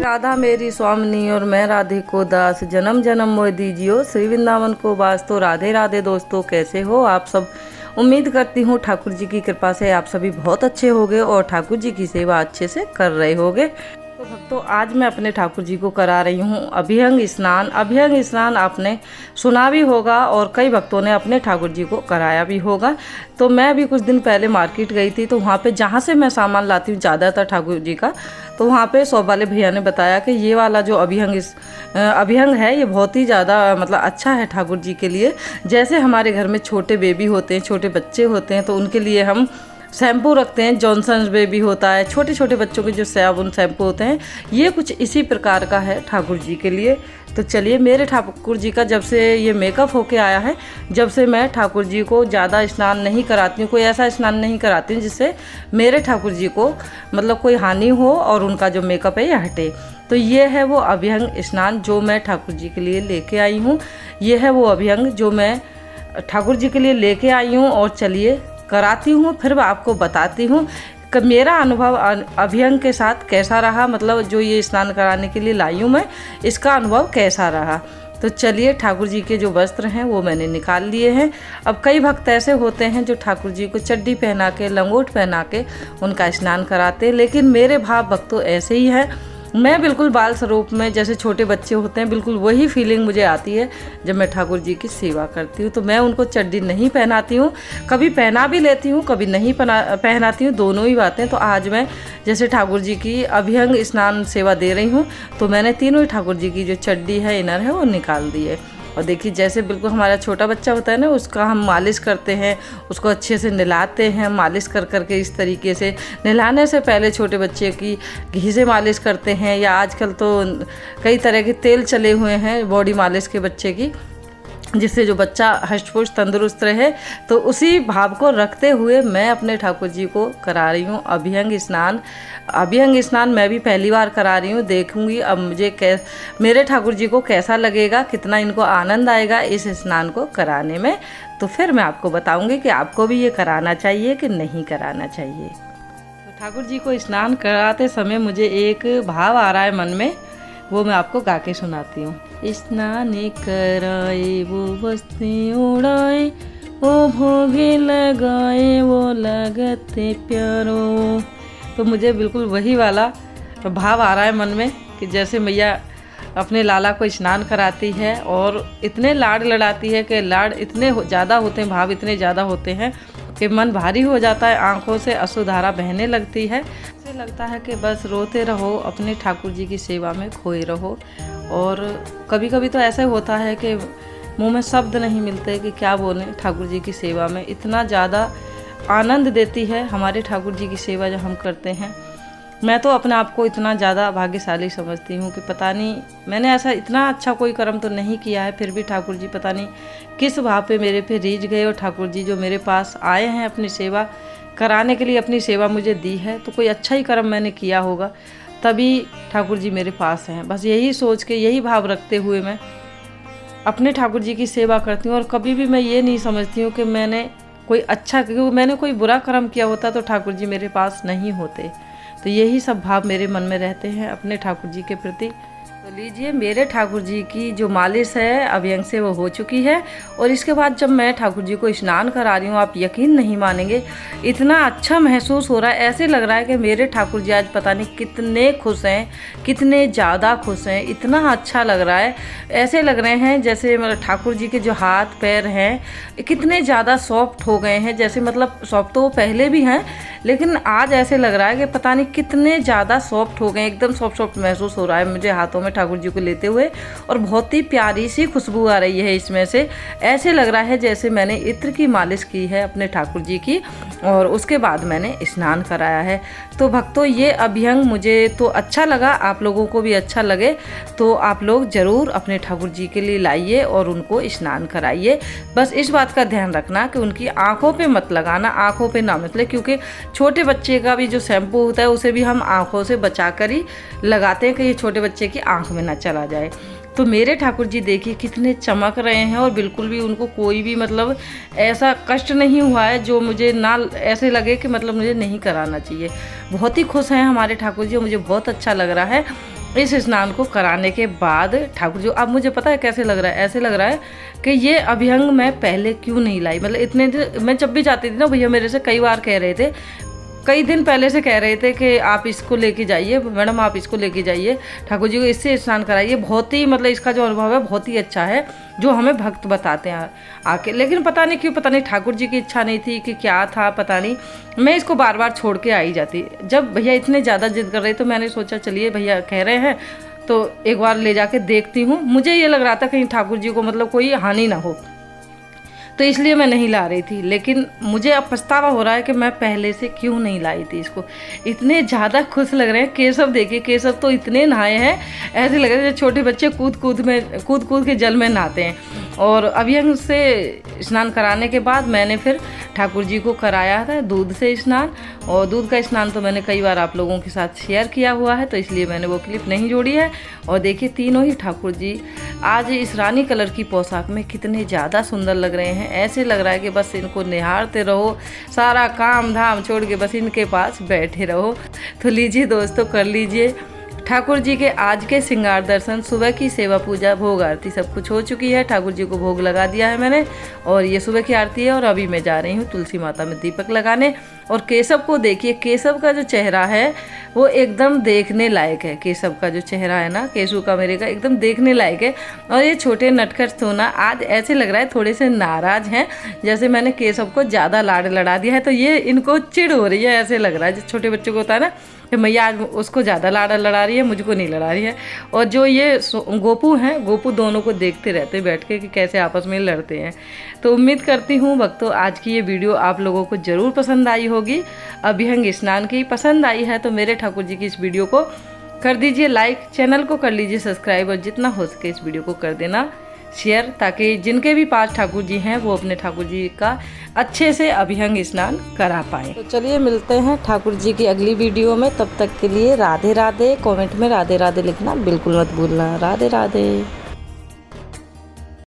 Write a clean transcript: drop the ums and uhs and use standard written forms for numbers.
राधा मेरी स्वामिनी और मैं राधे को दास, जन्म जन्म मोह दीजियो श्री वृंदावन को वास। तो राधे राधे दोस्तों, कैसे हो आप सब। उम्मीद करती हूँ ठाकुर जी की कृपा से आप सभी बहुत अच्छे होगे और ठाकुर जी की सेवा अच्छे से कर रहे होगे। तो भक्तों, आज मैं अपने ठाकुर जी को करा रही हूँ अभ्यंग स्नान। अभ्यंग स्नान आपने सुना भी होगा और कई भक्तों ने अपने ठाकुर जी को कराया भी होगा। तो मैं अभी कुछ दिन पहले मार्केट गई थी, तो वहाँ पे जहाँ से मैं सामान लाती हूँ ज़्यादातर ठाकुर जी का, तो वहाँ पे शॉप वाले भैया ने बताया कि ये वाला जो अभ्यंग है ये बहुत ही ज़्यादा मतलब अच्छा है ठाकुर जी के लिए। जैसे हमारे घर में छोटे बेबी होते हैं, छोटे बच्चे होते हैं, तो उनके लिए हम शैम्पू रखते हैं, जॉनसन्स बेबी होता है, छोटे छोटे बच्चों के जो साबुन शैम्पू होते हैं, ये कुछ इसी प्रकार का है ठाकुर जी के लिए। तो चलिए, मेरे ठाकुर जी का जब से ये मेकअप होके आया है, जब से मैं ठाकुर जी को ज़्यादा स्नान नहीं कराती हूँ, कोई ऐसा स्नान नहीं कराती हूँ जिससे मेरे ठाकुर जी को मतलब कोई हानि हो और उनका जो मेकअप है ये हटे। तो ये है वो अभ्यंग स्नान जो मैं ठाकुर जी के लिए लेके आई हूँ। ये है वो अभ्यंग जो मैं ठाकुर जी के लिए लेके आई हूँ और चलिए कराती हूँ, फिर आपको बताती हूँ कि मेरा अनुभव अभ्यंग के साथ कैसा रहा। मतलब जो ये स्नान कराने के लिए लाई हूँ मैं, इसका अनुभव कैसा रहा। तो चलिए, ठाकुर जी के जो वस्त्र हैं वो मैंने निकाल लिए हैं। अब कई भक्त ऐसे होते हैं जो ठाकुर जी को चड्डी पहना के, लंगोट पहना के उनका स्नान कराते हैं, लेकिन मेरे भाव भक्तों ऐसे ही हैं। मैं बिल्कुल बाल स्वरूप में जैसे छोटे बच्चे होते हैं, बिल्कुल वही फीलिंग मुझे आती है जब मैं ठाकुर जी की सेवा करती हूँ। तो मैं उनको चड्डी नहीं पहनाती हूँ, कभी पहना भी लेती हूँ, कभी नहीं पहनाती हूँ, दोनों ही बातें। तो आज मैं जैसे ठाकुर जी की अभ्यंग स्नान सेवा दे रही हूँ, तो मैंने तीनों ही ठाकुर जी की जो चड्डी है, इनर है, वो निकाल दी है। और देखिए, जैसे बिल्कुल हमारा छोटा बच्चा होता है ना, उसका हम मालिश करते हैं, उसको अच्छे से नहलाते हैं, मालिश कर करके इस तरीके से। नहलाने से पहले छोटे बच्चे की घी से मालिश करते हैं, या आजकल तो कई तरह के तेल चले हुए हैं बॉडी मालिश के बच्चे की, जिससे जो बच्चा हष्ट-पुष्ट तंदुरुस्त रहे। तो उसी भाव को रखते हुए मैं अपने ठाकुर जी को करा रही हूँ अभ्यंग स्नान। अभ्यंग स्नान मैं भी पहली बार करा रही हूँ, देखूँगी अब मुझे मेरे ठाकुर जी को कैसा लगेगा, कितना इनको आनंद आएगा इस स्नान को कराने में। तो फिर मैं आपको बताऊँगी कि आपको भी ये कराना चाहिए कि नहीं कराना चाहिए। तो ठाकुर जी को स्नान कराते समय मुझे एक भाव आ रहा है मन में, वो मैं आपको गा के सुनाती हूँ। स्नान कराए वो वस्त्र उड़ाए, वो भोगे लगाए वो लगते प्यारो। तो मुझे बिल्कुल वही वाला भाव आ रहा है मन में कि जैसे मैया अपने लाला को स्नान कराती है और इतने लाड लड़ाती है कि लाड इतने ज़्यादा होते हैं, भाव इतने ज़्यादा होते हैं कि मन भारी हो जाता है, आंखों से अश्रुधारा बहने लगती है। ऐसे लगता है कि बस रोते रहो, अपने ठाकुर जी की सेवा में खोए रहो। और कभी कभी तो ऐसा होता है कि मुंह में शब्द नहीं मिलते कि क्या बोलें। ठाकुर जी की सेवा में इतना ज़्यादा आनंद देती है हमारे ठाकुर जी की सेवा जब हम करते हैं। मैं तो अपने आप को इतना ज़्यादा भाग्यशाली समझती हूँ कि पता नहीं मैंने ऐसा इतना अच्छा कोई कर्म तो नहीं किया है, फिर भी ठाकुर जी पता नहीं किस भाव पे मेरे पे रीझ गए, और ठाकुर जी जो मेरे पास आए हैं अपनी सेवा कराने के लिए, अपनी सेवा मुझे दी है, तो कोई अच्छा ही कर्म मैंने किया होगा, तभी ठाकुर जी मेरे पास हैं। बस यही सोच के, यही भाव रखते हुए मैं अपने ठाकुर जी की सेवा करती हूँ। और कभी भी मैं ये नहीं समझती हूँ कि मैंने कोई अच्छा, क्योंकि मैंने कोई बुरा कर्म किया होता तो ठाकुर जी मेरे पास नहीं होते। तो यही सब भाव मेरे मन में रहते हैं अपने ठाकुर जी के प्रति। तो लीजिए, मेरे ठाकुर जी की जो मालिश है अभ्यंग से वो हो चुकी है, और इसके बाद जब मैं ठाकुर जी को स्नान करा रही हूँ, आप यकीन नहीं मानेंगे, इतना अच्छा महसूस हो रहा है। ऐसे लग रहा है कि मेरे ठाकुर जी आज पता नहीं कितने खुश हैं, कितने ज़्यादा खुश हैं, इतना अच्छा लग रहा है। ऐसे लग रहे हैं जैसे मतलब ठाकुर जी के जो हाथ पैर हैं कितने ज़्यादा सॉफ्ट हो गए हैं, जैसे मतलब सॉफ्ट तो वो पहले भी हैं, लेकिन आज ऐसे लग रहा है कि पता नहीं कितने ज़्यादा सॉफ्ट हो गए, एकदम सॉफ्ट सॉफ्ट महसूस हो रहा है मुझे हाथों में ठाकुर जी को लेते हुए। और बहुत ही प्यारी सी खुशबू आ रही है इसमें से। ऐसे लग रहा है जैसे मैंने इत्र की मालिश की है अपने ठाकुर जी की, और उसके बाद मैंने स्नान कराया है। तो भक्तों, ये अभ्यंग मुझे तो अच्छा लगा, आप लोगों को भी अच्छा लगे तो आप लोग ज़रूर अपने ठाकुर जी के लिए लाइए और उनको स्नान कराइए। बस इस बात का ध्यान रखना कि उनकी आँखों पे मत लगाना, आँखों पे ना मतलब, क्योंकि छोटे बच्चे का भी जो शैम्पू होता है उसे भी हम आँखों से बचा कर ही लगाते हैं कि ये छोटे बच्चे की आँख में ना चला जाए। तो मेरे ठाकुर जी देखिए कितने चमक रहे हैं, और बिल्कुल भी उनको कोई भी मतलब ऐसा कष्ट नहीं हुआ है जो मुझे ना ऐसे लगे कि मतलब मुझे नहीं कराना चाहिए। बहुत ही खुश हैं हमारे ठाकुर जी, मुझे बहुत अच्छा लग रहा है। इस स्नान को कराने के बाद ठाकुर जी, अब मुझे पता है कैसे लग रहा है, ऐसे लग रहा है कि ये अभ्यंग मैं पहले क्यों नहीं लाई। मतलब इतने दिन मैं जब भी जाती थी ना, भैया मेरे से कई बार कह रहे थे, कई दिन पहले से कह रहे थे कि आप इसको लेके जाइए मैडम, आप इसको लेके जाइए ठाकुर जी को, इससे स्नान कराइए। बहुत ही मतलब इसका जो अनुभव है बहुत ही अच्छा है, जो हमें भक्त बताते हैं आके। लेकिन पता नहीं क्यों, पता नहीं ठाकुर जी की इच्छा नहीं थी कि क्या था, पता नहीं, मैं इसको बार बार छोड़ के आई जाती। जब भैया इतने ज़्यादा जिद कर रहे तो मैंने सोचा चलिए भैया कह रहे हैं तो एक बार ले जाके देखती हूँ। मुझे ये लग रहा था कहीं ठाकुर जी को मतलब कोई हानि ना हो, तो इसलिए मैं नहीं ला रही थी। लेकिन मुझे अब पछतावा हो रहा है कि मैं पहले से क्यों नहीं लाई थी इसको। इतने ज़्यादा खुश लग रहे हैं। केशव देखिए, केशव तो इतने नहाए हैं, ऐसे लग रहा है जैसे छोटे बच्चे कूद कूद के जल में नहाते हैं। और अभ्यंग से स्नान कराने के बाद मैंने फिर ठाकुर जी को कराया था दूध से स्नान। और दूध का स्नान तो मैंने कई बार आप लोगों के साथ शेयर किया हुआ है, तो इसलिए मैंने वो क्लिप नहीं जोड़ी है। और देखिए तीनों ही ठाकुर जी आज इस रानी कलर की पोशाक में कितने ज़्यादा सुंदर लग रहे हैं। ऐसे लग रहा है कि बस इनको निहारते रहो, सारा काम धाम छोड़ के बस इनके पास बैठे रहो। तो लीजिए दोस्तों, कर लीजिए ठाकुर जी के आज के श्रृंगार दर्शन। सुबह की सेवा पूजा भोग आरती सब कुछ हो चुकी है, ठाकुर जी को भोग लगा दिया है मैंने। और ये सुबह की आरती है और अभी मैं जा रही हूँ तुलसी माता में दीपक लगाने। और केशव को देखिए, केशव का जो चेहरा है वो एकदम देखने लायक है। केशव का जो चेहरा है ना, केशव का मेरे का एकदम देखने लायक है। और ये छोटे नटखट सोना आज ऐसे लग रहा है थोड़े से नाराज़ हैं, जैसे मैंने केशव को ज़्यादा लाड लड़ा दिया है, तो ये इनको चिढ़ हो रही है। ऐसे लग रहा है जो छोटे बच्चों को होता है ना कि मैया आज उसको ज़्यादा लाड लड़ा रही है, मुझको नहीं लड़ा रही है। और जो ये गोपू हैं, गोपू दोनों को देखते रहते बैठ के कि कैसे आपस में लड़ते हैं। तो उम्मीद करती हूँ भक्तों आज की ये वीडियो आप लोगों को ज़रूर पसंद आई होगी। अभ्यंग स्नान की पसंद आई है तो मेरे ठाकुर जी की इस वीडियो को कर दीजिए लाइक, चैनल को कर लीजिए सब्सक्राइब, और जितना हो सके इस वीडियो को कर देना शेयर, ताकि जिनके भी पास ठाकुर जी हैं वो अपने ठाकुर जी का अच्छे से अभ्यंग स्नान करा पाएँ। तो चलिए मिलते हैं ठाकुर जी की अगली वीडियो में, तब तक के लिए राधे राधे। कमेंट में राधे राधे लिखना बिल्कुल मत भूलना। राधे राधे।